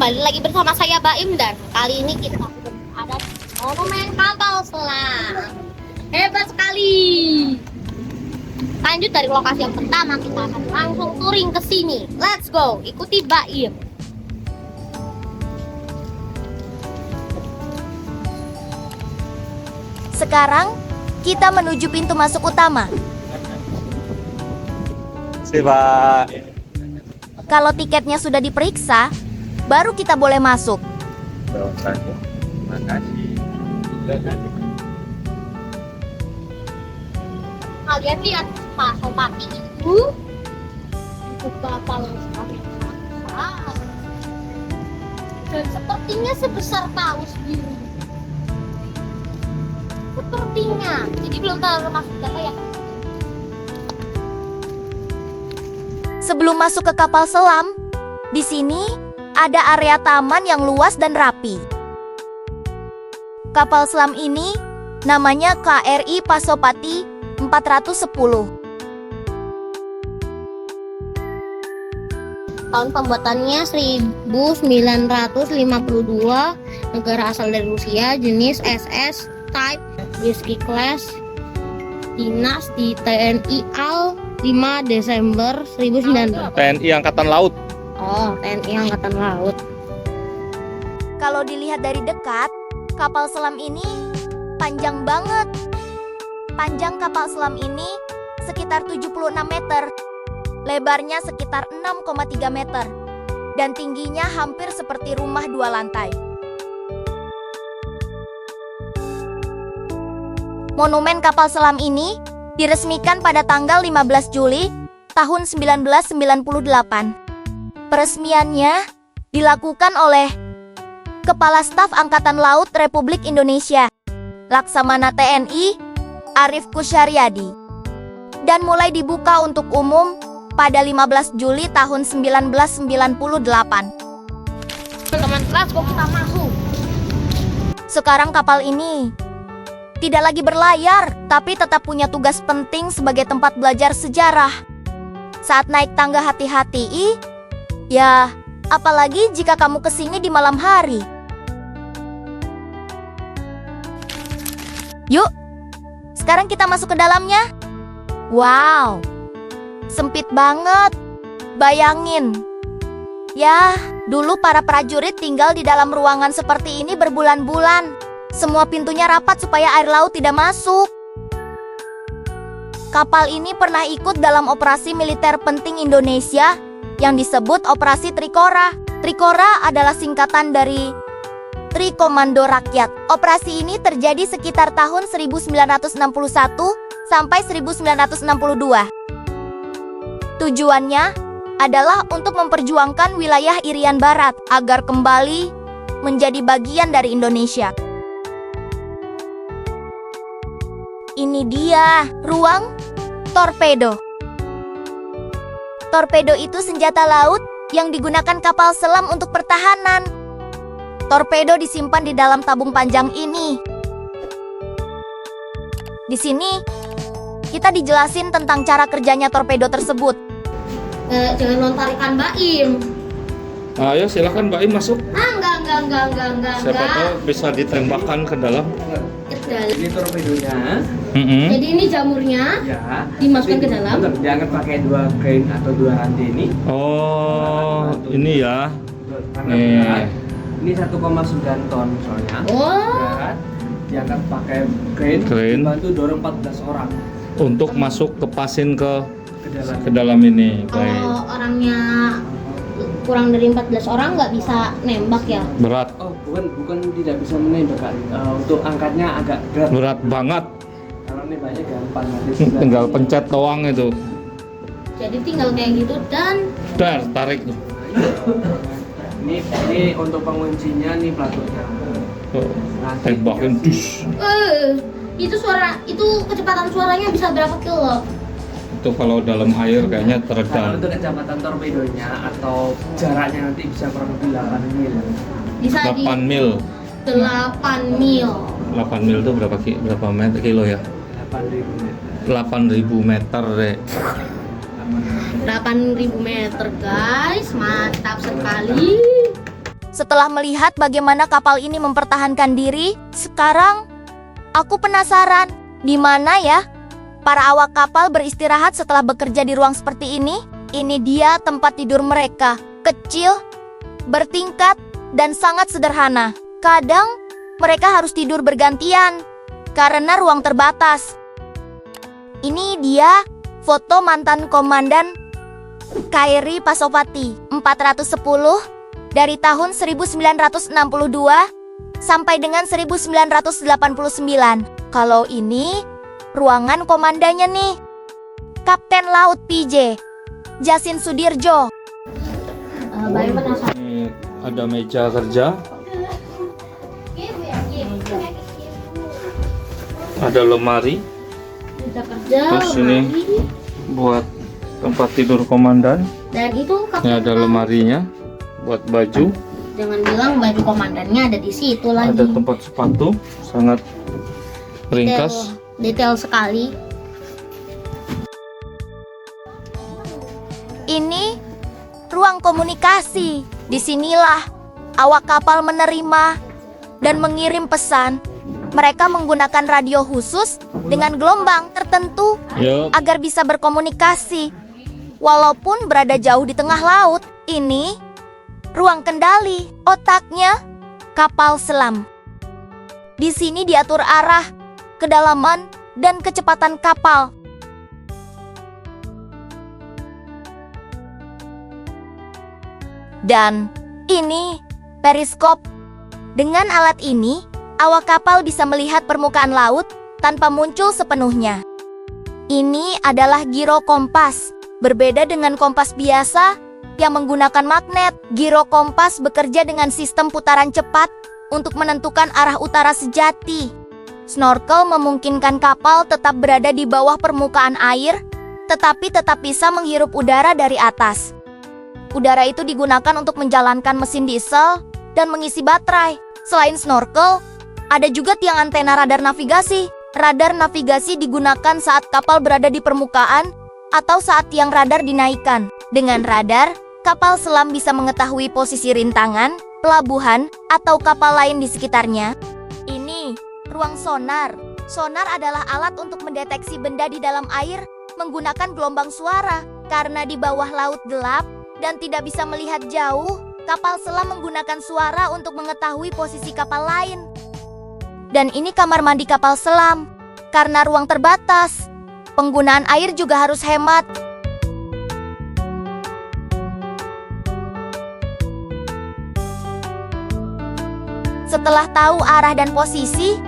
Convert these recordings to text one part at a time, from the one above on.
kembali lagi bersama saya Baim, dan kali ini kita ada di Monumen Kapal Selam. Hebat sekali. Lanjut dari lokasi yang pertama, kita akan langsung touring ke sini. Let's go, ikuti Baim. Sekarang kita menuju pintu masuk utama. Pak. Kalau tiketnya sudah diperiksa, baru kita boleh masuk. Makasih. Kalian lihat Pak Sopati itu kapal selam yang besar, dan sepertinya sebesar paus biru. Sepertinya, jadi belum tahu masuk berapa ya. Sebelum masuk ke kapal selam, di sini ada area taman yang luas dan rapi. Kapal selam ini namanya KRI Pasopati 410. Tahun pembuatannya 1952, negara asal dari Rusia, jenis SS Type, Whiskey Class, dinas di TNI AL 5 Desember 1900. TNI Angkatan Laut. Oh, TNI Angkatan Laut. Kalau dilihat dari dekat, kapal selam ini panjang banget. Panjang kapal selam ini sekitar 76 meter, lebarnya sekitar 6,3 meter, dan tingginya hampir seperti rumah 2 lantai. Monumen kapal selam ini diresmikan pada tanggal 15 Juli tahun 1998. Peresmiannya dilakukan oleh Kepala Staf Angkatan Laut Republik Indonesia, Laksamana TNI Arief Kusharyadi, dan mulai dibuka untuk umum pada 15 Juli tahun 1998. Teman-teman, let's go, kita masuk. Sekarang kapal ini tidak lagi berlayar, tapi tetap punya tugas penting sebagai tempat belajar sejarah. Saat naik tangga hati-hati, ya, apalagi jika kamu kesini di malam hari. Yuk, sekarang kita masuk ke dalamnya. Wow, sempit banget. Bayangin, ya, dulu para prajurit tinggal di dalam ruangan seperti ini berbulan-bulan. Semua pintunya rapat supaya air laut tidak masuk. Kapal ini pernah ikut dalam operasi militer penting Indonesia yang disebut Operasi Trikora. Trikora adalah singkatan dari Tri Komando Rakyat. Operasi ini terjadi sekitar tahun 1961 sampai 1962. Tujuannya adalah untuk memperjuangkan wilayah Irian Barat agar kembali menjadi bagian dari Indonesia. Ini dia ruang torpedo. Torpedo itu senjata laut yang digunakan kapal selam untuk pertahanan. Torpedo disimpan di dalam tabung panjang ini. Di sini, kita dijelasin tentang cara kerjanya torpedo tersebut. Jangan lontarikan Baim. Ayo silakan Mbak Im masuk. Enggak. Siapa tahu bisa ditembakkan ke dalam. Ini torpedonya. Jadi ini jamurnya Ya. dimasukkan ke dalam. Betul, diangkat pakai 2 crane atau 2 rantai ini. Oh, ini ya. Karena Nih. berat. Ini 1,9 ton soalnya. Oh, Berat. Diangkat pakai crane. Crane. Dibantu dorong 14 orang Untuk masuk ke pasin ke dalam. ke dalam ini. Baik. kalau orangnya kurang dari 14 orang nggak bisa nembak ya? Berat. Oh, bukan tidak bisa menembak, Kak. Untuk angkatnya agak berat. Berat banget. Kalau nembaknya gampang. Nanti Tinggal pencet doang itu. Jadi tinggal kayak gitu dan Dar, tarik. Ini untuk penguncinya nih pelatuknya. Oh, tembakin dus. itu kecepatan suaranya bisa berapa kilo? Itu kalau dalam air kayaknya Kalau teredam. untuk kecepatan torpedonya atau jaraknya nanti bisa kurang lebih 8 mil. Bisa di 8 mil. 8 mil. 8 mil itu berapa meter kilo ya? 8.000 meter. 8.000 meter deh. 8.000 meter guys, mantap sekali. Setelah melihat bagaimana kapal ini mempertahankan diri, sekarang aku penasaran, di mana ya para awak kapal beristirahat setelah bekerja di ruang seperti ini? Ini dia tempat tidur mereka, kecil, bertingkat, dan sangat sederhana. Kadang mereka harus tidur bergantian karena ruang terbatas. Ini dia foto mantan komandan Khairi Pasopati 410 dari tahun 1962 sampai dengan 1989. Kalau ini ruangan komandannya nih. Kapten Laut PJ Jasin Sudirjo. Ini ada meja kerja, ada lemari, Meja kerja, terus ini buat tempat tidur komandan. dan itu Ini ada lemarinya buat baju, jangan bilang baju komandannya ada di situ lagi. ada tempat sepatu, sangat ringkas. Detail sekali. Ini ruang komunikasi. Disinilah awak kapal menerima dan mengirim pesan. Mereka menggunakan radio khusus dengan gelombang tertentu Yup. agar bisa berkomunikasi. Walaupun berada jauh di tengah laut, ini ruang kendali. Otaknya kapal selam. Di sini diatur arah, kedalaman, dan kecepatan kapal. Dan ini periskop. Dengan alat ini, awak kapal bisa melihat permukaan laut tanpa muncul sepenuhnya. Ini adalah giro kompas. Berbeda dengan kompas biasa yang menggunakan magnet, giro kompas bekerja dengan sistem putaran cepat untuk menentukan arah utara sejati. Snorkel memungkinkan kapal tetap berada di bawah permukaan air, tetapi tetap bisa menghirup udara dari atas. Udara itu digunakan untuk menjalankan mesin diesel dan mengisi baterai. Selain snorkel, ada juga tiang antena radar navigasi. Radar navigasi digunakan saat kapal berada di permukaan atau saat tiang radar dinaikkan. Dengan radar, kapal selam bisa mengetahui posisi rintangan, pelabuhan, atau kapal lain di sekitarnya. Ini ruang sonar. Sonar adalah alat untuk mendeteksi benda di dalam air menggunakan gelombang suara. Karena di bawah laut gelap dan tidak bisa melihat jauh, kapal selam menggunakan suara untuk mengetahui posisi kapal lain. Dan ini kamar mandi kapal selam. Karena ruang terbatas, penggunaan air juga harus hemat. Setelah tahu arah dan posisi,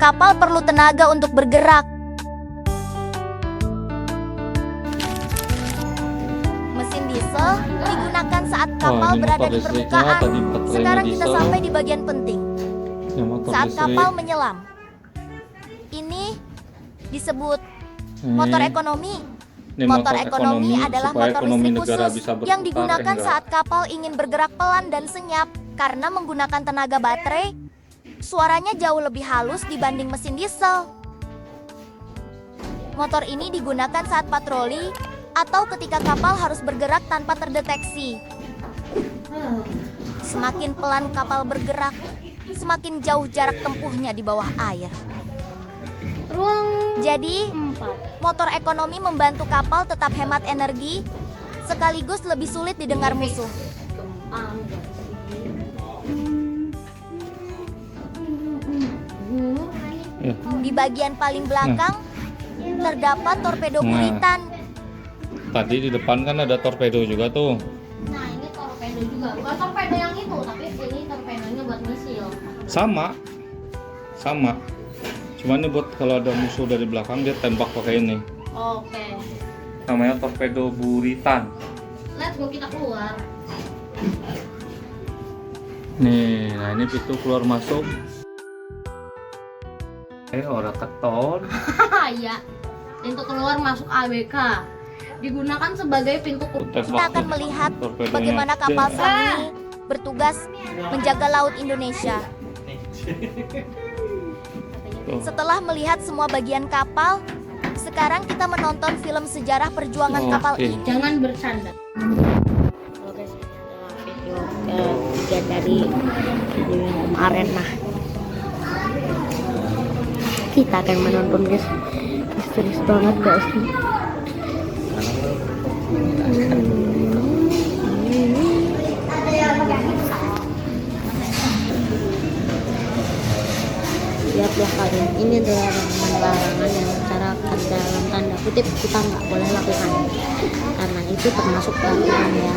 kapal perlu tenaga untuk bergerak. Mesin diesel digunakan saat kapal ini berada motor di listriknya, permukaan. tadi baterainya Sekarang kita diesel. sampai di bagian penting. Ini motor Saat listrik. kapal menyelam. Ini disebut Ini motor ekonomi. Motor ekonomi adalah supaya motor ekonomi listrik negara khusus bisa yang berputar, digunakan enggak. saat kapal ingin bergerak pelan dan senyap. Karena menggunakan tenaga baterai, suaranya jauh lebih halus dibanding mesin diesel. Motor ini digunakan saat patroli atau ketika kapal harus bergerak tanpa terdeteksi. Semakin pelan kapal bergerak, semakin jauh jarak tempuhnya di bawah air. Jadi, motor ekonomi membantu kapal tetap hemat energi, sekaligus lebih sulit didengar musuh. Ya. Di bagian paling belakang, terdapat torpedo Nah. buritan. Tadi di depan kan ada torpedo juga tuh. Nah, ini torpedo juga. Bukan torpedo yang itu, tapi ini torpedonya buat misil. Sama. Cuman ini buat kalau ada musuh dari belakang dia tembak pakai ini. Oke. Namanya torpedo buritan. Let's go, kita keluar. Nih, nah ini pintu keluar masuk. Orang keton. Iya. Pintu keluar masuk ABK. Digunakan sebagai pintu keluar. Kita akan melihat bagaimana kapal selam ini bertugas menjaga laut Indonesia. Setelah melihat semua bagian kapal, sekarang kita menonton film sejarah perjuangan kapal Oke. ini. Jangan bercanda. Oke, video. bagian dari video yang kemarin. Nah, kita akan menonton guys. Serius banget gak sih? Lihat ya kalian, ini adalah larangan yang secara dalam tanda kutip kita nggak boleh lakukan karena itu termasuk pelanggaran ya.